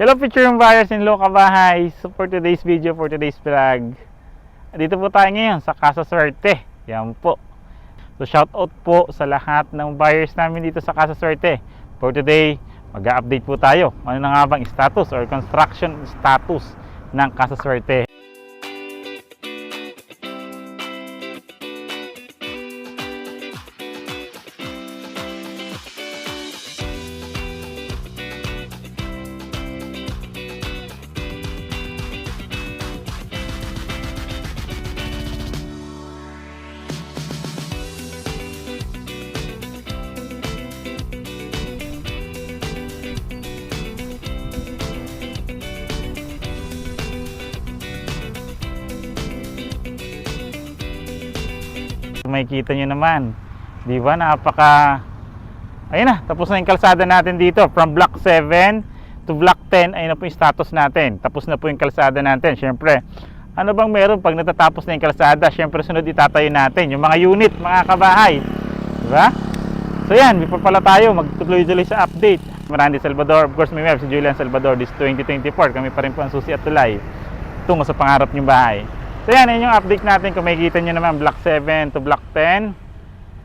Hello future buyers in Loka Bahay. So for today's video, for today's vlog, dito po tayo ngayon sa Casa Suerte. Yan po. So shout out po sa lahat ng buyers namin dito sa Casa Suerte. For today, mag-update po tayo. Ano na nga bang status or construction status ng Casa Suerte. Makikita nyo naman, di ba, ayun na, tapos na yung kalsada natin dito from block 7 to block 10. Ayun na po yung status natin, tapos na po yung kalsada natin. Syempre, ano bang meron pag natatapos na yung kalsada? Syempre sunod itatayo natin yung mga unit, mga kabahay, di ba? So yan, before pala tayo magtuloy-tuloy sa update, Randy Salvador, of course may si Julian Salvador. This 2024, kami pa rin po ang susi at tulay tungo sa pangarap nyong bahay. So yan, yun yung update natin. Kung makikita nyo naman, block 7 to block 10.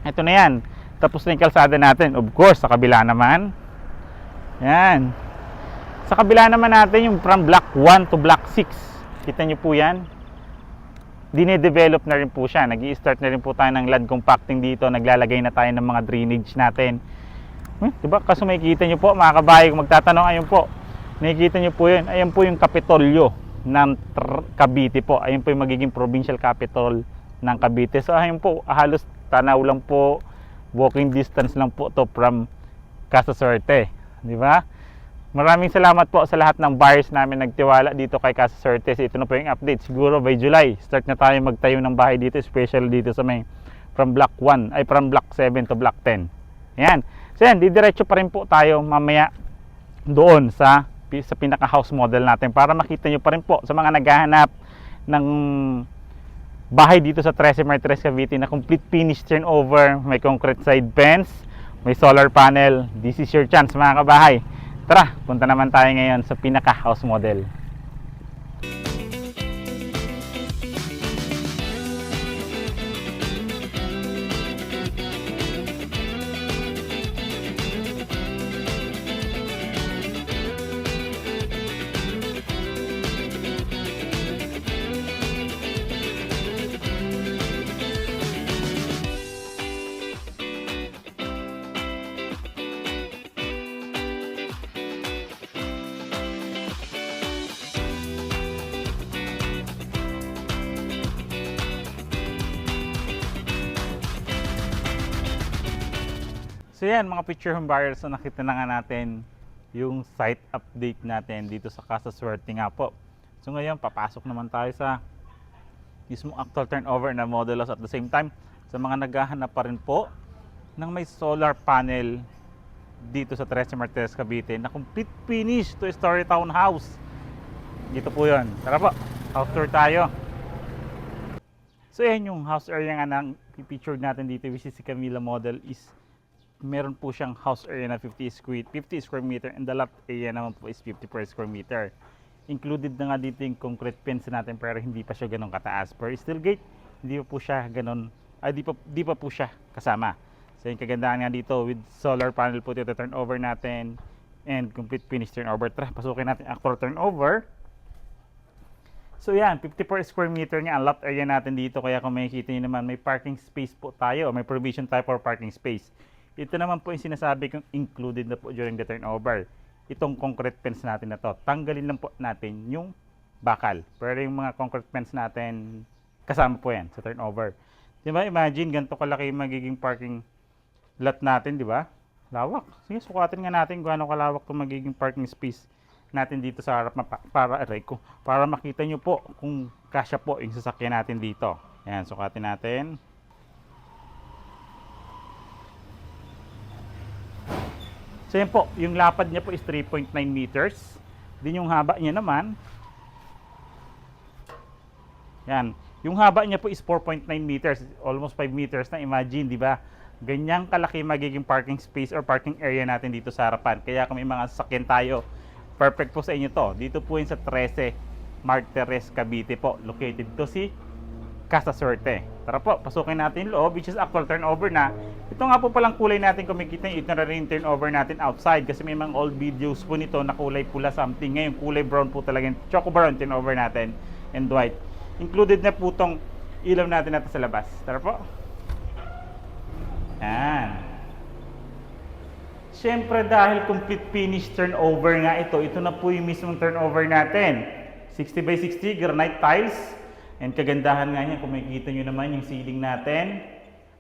Ito na yan. Tapos na yung kalsada natin. Of course, sa kabila naman. Yan. Sa kabila naman natin, yung from block 1 to block 6. Kita nyo po yan. Dine-develop na rin po siya. Nag-i-start na rin po tayo ng land compacting dito. Naglalagay na tayo ng mga drainage natin. Diba? Kaso makikita nyo po, mga kabahay, kung magtatanong, ayun po. Nakikita nyo po yun. Ayun po yung Kapitolyo ng Cavite po. Ayun po yung magiging provincial capital ng Cavite. So ayun po, halos tanaw lang po, walking distance lang po to from Casa Suerte, di ba? Maraming salamat po sa lahat ng buyers namin nagtiwala dito kay Casa Suerte. So, ito na po yung update. Siguro by July, start na tayo magtayo ng bahay dito, especially dito sa may from block 1 ay from block 7 to block 10. Ayan. So yan, didiretso pa rin po tayo mamaya doon sa pinaka house model natin para makita nyo pa rin po sa mga naghahanap ng bahay dito sa 13 Martires Cavite na complete finish turnover, may concrete side fence, may solar panel. This is your chance, mga kabahay. Tara, punta naman tayo ngayon sa pinaka house model. So yan, mga future home buyers, so nakita na nga natin yung site update natin dito sa Casa Suerte nga po. So ngayon, papasok naman tayo sa mismo actual turnover na modulos at the same time sa mga naghahanap pa rin po ng may solar panel dito sa 13 Martires Cavite na complete finish to story townhouse. Dito po yun. Tara po, house tour tayo. So yan yung house area nga ng featured natin dito, which is si Camila model, is meron po siyang house area na 50 square meter and the lot area naman po is 50 per square meter. Included na nga dito yung concrete fence natin pero hindi pa siya ganun kataas. Per steel gate, hindi pa po siya ganun, di pa po siya kasama. So yung kagandahan nga dito with solar panel po dito turnover natin and complete finish turnover. Tara, pasukin natin actual turnover. So yan, 50 per square meter nga ang lot area natin dito. Kaya kung makikita nyo naman, may parking space po tayo. May provision tayo for parking space. Ito naman po yung sinasabi kong included na po during the turnover. Itong concrete fence natin na to. Tanggalin lang po natin yung bakal. Pero yung mga concrete fence natin, kasama po yan sa turnover. Di ba? Imagine, ganito kalaki yung magiging parking lot natin, di ba? Lawak. Sige, sukatin nga natin kung ano kalawak itong magiging parking space natin dito sa harap para makita nyo po kung kasya po yung sasakyan natin dito. Ayan, sukatin natin. So yan po, yung lapad niya po is 3.9 meters. Din yung haba niya naman. Yan. Yung haba niya po is 4.9 meters. Almost 5 meters na. Imagine, di ba? Ganyang kalaki magiging parking space or parking area natin dito sa harapan. Kaya kung may mga sasakyan tayo perfect po sa inyo to. Dito po yun sa 13 Martires, Cavite po. Located to si Casa Suerte. Tara po, pasukin natin yung loob, which is actual turnover na. Ito nga po palang kulay natin, kung makikita nyo, ito na rin yung turnover natin outside. Kasi may mga old videos po nito na kulay pula something. Ngayon, kulay brown po talaga yung choco brown turnover natin and white. Included na po tong ilaw natin sa labas. Tara po. Yan. Siyempre dahil complete finish turnover nga ito na po yung mismong turnover natin. 60 by 60 granite tiles. And kagandahan nga niya, kung makikita nyo naman yung ceiling natin,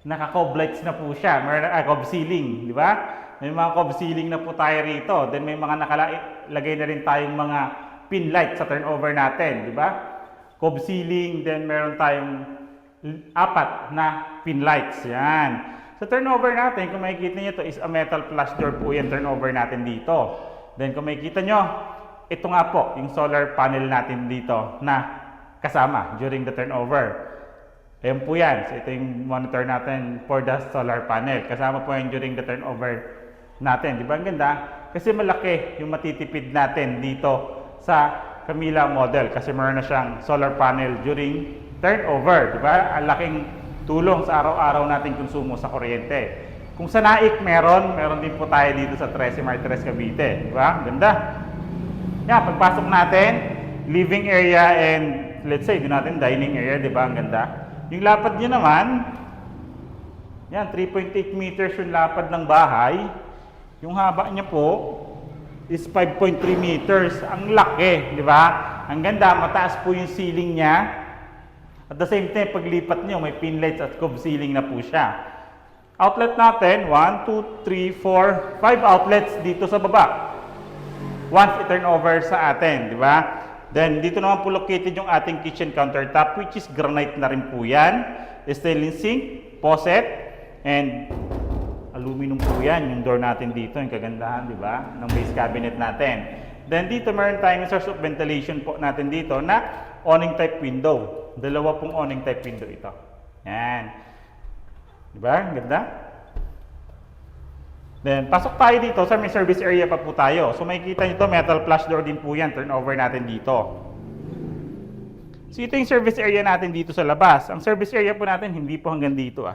naka-cob lights na po siya. Meron cob ceiling, di ba? May mga cob ceiling na po tayo rito. Then may mga nakalagay na rin tayong mga pin light sa turnover natin, di ba? Cob ceiling, then meron tayong 4 na pin lights. Yan. Sa turnover natin, kung makikita nyo, ito is a metal flush door po yung turnover natin dito. Then kung makikita nyo, ito nga po, yung solar panel natin dito na kasama during the turnover. Ayan po yan. So ito yung monitor natin for the solar panel. Kasama po yan during the turnover natin. Di ba ang ganda? Kasi malaki yung matitipid natin dito sa Camila model. Kasi meron na siyang solar panel during turnover. Di ba? Ang laking tulong sa araw-araw nating konsumo sa kuryente. Kung sa Naik meron din po tayo dito sa 13 Martires, Cavite. Di ba? Ang ganda. Yan, pagpasok natin, living area and let's say, doon natin dining area, di ba? Ang ganda. Yung lapad niya naman, yan, 3.8 meters yung lapad ng bahay. Yung haba niya po is 5.3 meters. Ang laki, di ba? Ang ganda, mataas po yung ceiling niya. At the same time, paglipat niyo, may pin lights at cob ceiling na po siya. Outlet natin, 1, 2, 3, 4, 5 outlets dito sa baba. Once i-turn over sa atin, di ba? Then, dito naman po located yung ating kitchen countertop, which is granite na rin po yan. Stainless sink, faucet, and aluminum po yan. Yung door natin dito, yung kagandahan, di ba? Ng base cabinet natin. Then, dito meron tayong source of ventilation po natin dito na awning type window. Dalawa pong awning type window ito. Yan. Di ba? Ang ganda. Then, pasok tayo dito sa may service area pa po tayo. So, makikita nyo ito, metal flush door din po yan. Turnover natin dito. So, ito yung service area natin dito sa labas. Ang service area po natin, hindi po hanggang dito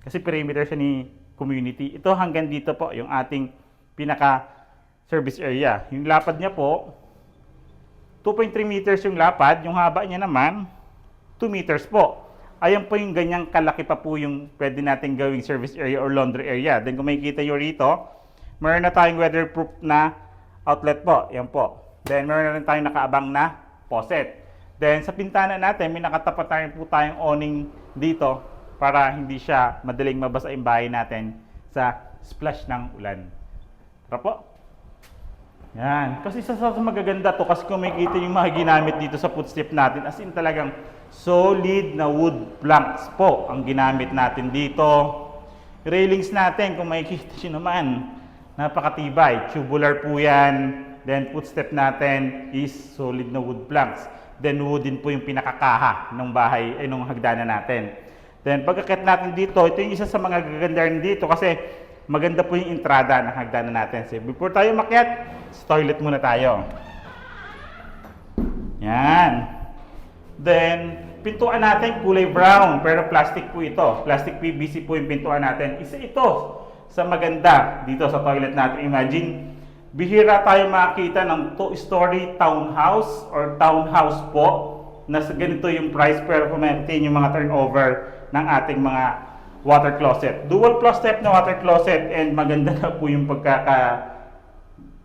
Kasi perimeter siya ni community. Ito hanggang dito po, yung ating pinaka-service area. Yung lapad niya po, 2.3 meters yung lapad. Yung haba niya naman, 2 meters po. Ayan po yung ganyang kalaki pa po yung pwede natin gawing service area or laundry area. Then kung makikita nyo rito, meron na tayong weatherproof na outlet po. Yan po. Then meron na rin tayong nakaabang na faucet. Then sa pintana natin, may nakatapat tayo po tayong awning dito para hindi siya madaling mabasa yung bahay natin sa splash ng ulan. Tara po. Yan. Kasi sa magaganda to kasi kung makikita yung mga ginamit dito sa footstep natin, as in talagang solid na wood planks po ang ginamit natin dito. Railings natin, kung makikita nyo naman, napakatibay. Tubular po yan. Then footstep natin is solid na wood planks. Then wooden po yung pinakakaha ng bahay, ay ng hagdanan natin. Then pagkakit natin dito, ito yung isa sa mga gagandahan dito kasi maganda po yung entrada ng hagdanan natin. So before tayo makyat, sa toilet muna tayo. Yan. Then, pintuan natin kulay brown, pero plastic po ito. Plastic PVC po yung pintuan natin. Isa ito sa maganda dito sa toilet natin. Imagine, bihira tayo makakita ng 2-story townhouse or townhouse po na ganito yung price pero pumaintain yung mga turnover ng ating mga water closet. Dual plus step na water closet and maganda na po yung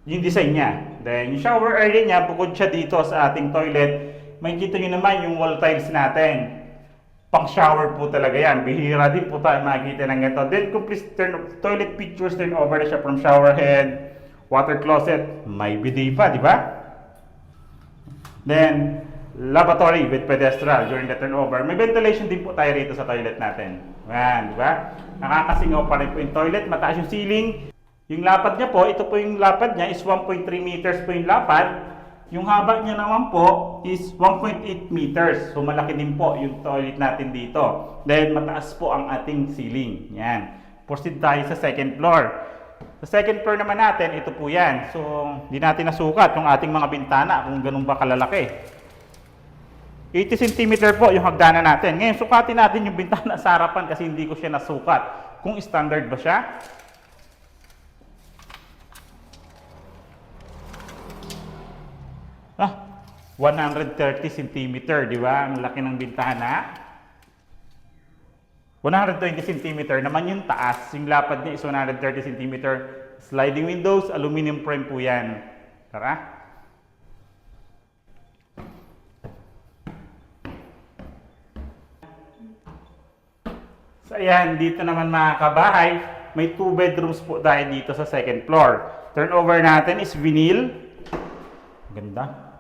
yung design niya. Then, yung shower area niya, bukod siya dito sa ating toilet, makikita nyo naman yung wall tiles natin. Pang shower po talaga yan. Bihira din po tayo makikita ng ganito. Then complete toilet pictures turn over na siya from shower head, water closet, may bidet pa, di ba? Then lavatory with pedestal during the turnover. May ventilation din po tayo rito sa toilet natin. Yan, di ba? Nakakasingaw pa rin po yung toilet, mataas yung ceiling. Yung lapad niya po, ito po yung lapad niya is 1.3 meters po yung lapad. Yung haba niya naman po is 1.8 meters. So malaki din po yung toilet natin dito. Then mataas po ang ating ceiling. Yan. Proceed tayo sa second floor. Sa second floor naman natin, ito po yan. So, hindi natin nasukat yung ating mga bintana kung ganun ba kalalaki. 80 cm po yung hagdanan natin. Ngayon, sukatin natin yung bintana sa harapan kasi hindi ko siya nasukat. Kung standard ba siya. 130 cm, di ba? Ang laki ng bintana. 120 cm naman yung taas. Yung lapad niya is 130 cm. Sliding windows, aluminum frame po yan. Tara. So ayan, dito naman mga kabahay, may 2 bedrooms po tayo dito sa second floor. Turnover natin is vinyl. Ganda.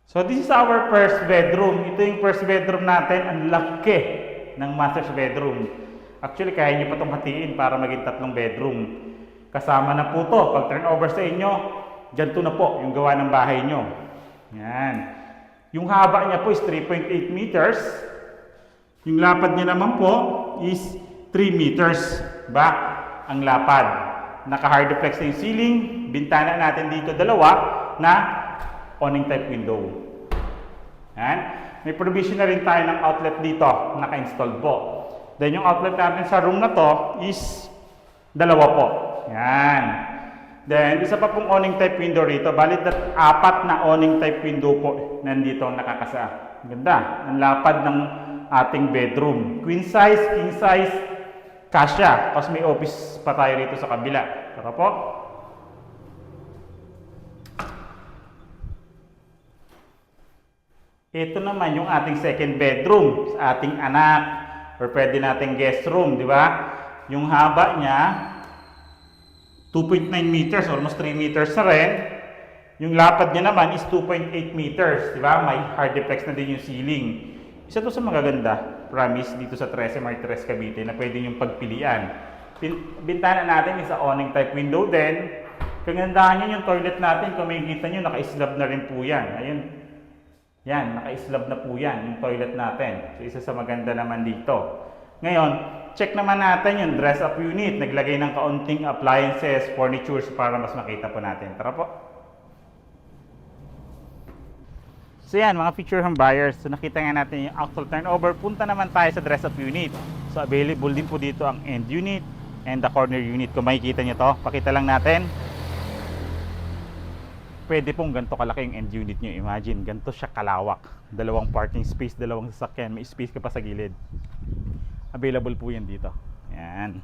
So this is our first bedroom. Ito yung first bedroom natin. Ang laki ng master's bedroom. Actually, kaya nyo pa itong hatiin para maging 3 bedroom. Kasama na po to. Pag turnover sa inyo, ganito na po yung gawa ng bahay nyo. Yan. Yung haba niya po is 3.8 meters. Yung lapad niya naman po is 3 meters. Ba? Ang lapad. Naka-hard deflex na yung ceiling. Bintana natin dito dalawa na awning type window. Yan. May provision na rin tayo ng outlet dito. Naka-installed po. Then yung outlet natin sa room na to is dalawa po. Yan. Then isa pa pong awning type window rito. Balit at 4 na awning type window po nandito nakakasa. Ganda. Ang lapad ng ating bedroom. Queen size, king size, kasya. Tapos may office pa tayo rito sa kabila. Tara po. Ito naman yung ating second bedroom sa ating anak or pwede nating guest room, di ba? Yung haba niya 2.9 meters, almost 3 meters na rin. Yung lapad niya naman is 2.8 meters, di ba? May hard deflex na din yung ceiling. Isa to sa magaganda, promise, dito sa 13 Martires Cavite na pwede yung pagpilian. Bintana natin is a awning type window din. Kagandahan niya yung toilet natin, kung makikita nyo, naka-slab na rin po yan. Ayun. Yan, naka-slab na po yan, yung toilet natin. So, isa sa maganda naman dito. Ngayon, check naman natin yung dress-up unit. Naglagay ng kaunting appliances, furnitures para mas makita po natin. Tara po. So yan, mga future home buyers. So nakita nga natin yung actual turnover. Punta naman tayo sa dress-up unit. So available din po dito ang end unit and the corner unit. Kung makikita nyo to, pakita lang natin. Pwede pong ganito kalaki yung end unit nyo. Imagine, ganito siya kalawak. Dalawang parking space, dalawang sasakyan. May space ka pa sa gilid. Available po yan dito. Yan.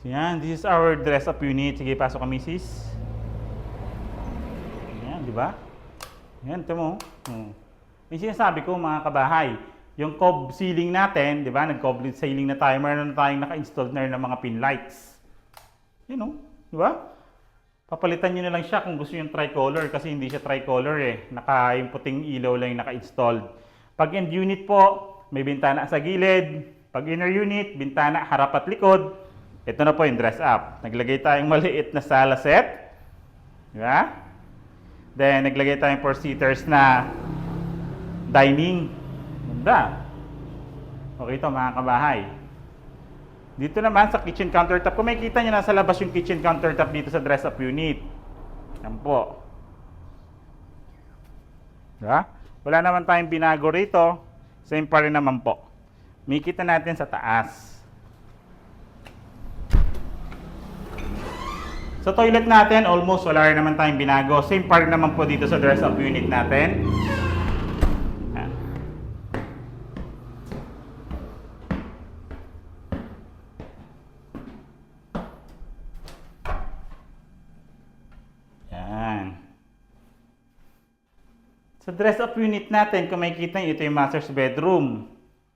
So yan, this is our dress-up unit. Sige, pasok ka, misis. Yan, di ba? Yan, ito mo. Yung sinasabi ko, mga kabahay, yung cob ceiling natin, di ba? Nag-cob ceiling na tayo. Meron na tayong naka-installed na rin ng mga pin lights. You know, di ba? Papalitan nyo na lang siya kung gusto yung tricolor kasi hindi siya tricolor eh. Yung puting ilaw lang yung naka-installed. Pag end unit po, may bintana sa gilid. Pag inner unit, bintana harap at likod. Ito na po yung dress up. Naglagay tayong maliit na sala set. Di ba? Then, naglagay tayong 4-seaters na dining. Ganda. Okay ito mga kabahay. Dito naman sa kitchen countertop, kung makikita nyo nasa labas yung kitchen countertop dito sa dress-up unit. Yan po. Diba? Wala naman tayong binago rito. Same pa rin naman po. Makikita natin sa taas. Sa toilet natin, almost wala rin naman tayong binago. Same pa rin naman po dito sa dress-up unit natin. Sa dress-up unit natin, kung makikita nyo, ito yung master's bedroom.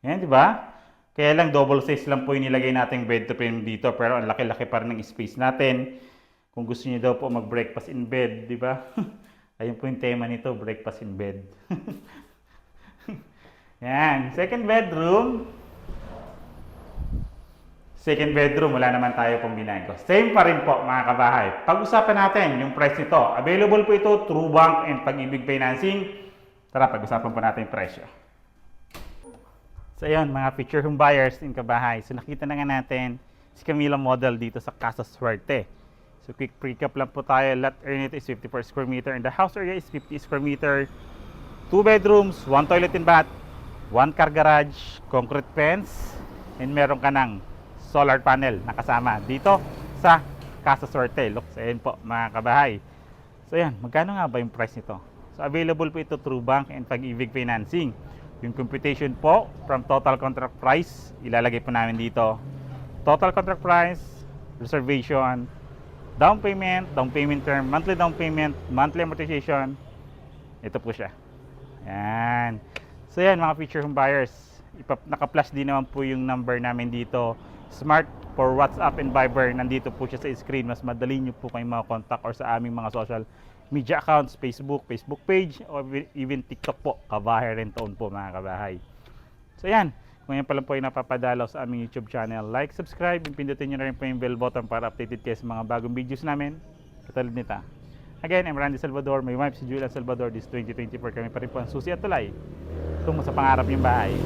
Yan, di ba? Kaya lang, double size lang po yung nilagay natin bedroom dito. Pero ang laki-laki pa rin ng space natin. Kung gusto niyo daw po mag-breakfast in bed, di ba? Ayun po yung tema nito, breakfast in bed. Yan. Second bedroom. Second bedroom, wala naman tayo pong binago. Same pa rin po, mga kabahay. Pag-usapan natin yung price nito. Available po ito through bank and Pag-ibig Financing. Tara, pag-usapan po natin yung presyo. So ayun, mga future home buyers in Kabahay. So nakita na nga natin si Camila model dito sa Casa Suerte. So quick recap lang po tayo. Lot area nito is 54 square meter and the house area is 50 square meter. 2 bedrooms, 1 toilet and bath, 1 car garage, concrete fence, and meron ka ng solar panel na kasama dito sa Casa Suerte. Look, so ayun po mga Kabahay. So yan, magkano nga ba yung price nito? So available po ito through bank and Pag-ibig financing. Yung computation po from total contract price, ilalagay po namin dito. Total contract price, reservation, down payment term, monthly down payment, monthly amortization. Ito po siya. Yan. So yan mga future home buyers. Naka-flash din naman po yung number namin dito. Smart for WhatsApp and Viber. Nandito po siya sa screen. Mas madali nyo po kayong mga contact or sa aming mga social media accounts, Facebook page, or even TikTok po. Kabahay Rent-to-Own po mga Kabahay. So yan. Kung yan pa lang po yung napapadalaw sa aming YouTube channel, like, subscribe, and pindutin nyo na rin po yung bell button para updated kayo sa mga bagong videos namin. Katulad nito. Again, I'm Randy Salvador. My wife si Julia Salvador. This 2024 kami pa rin po ang susi at tulay tungo sa pangarap yung bahay.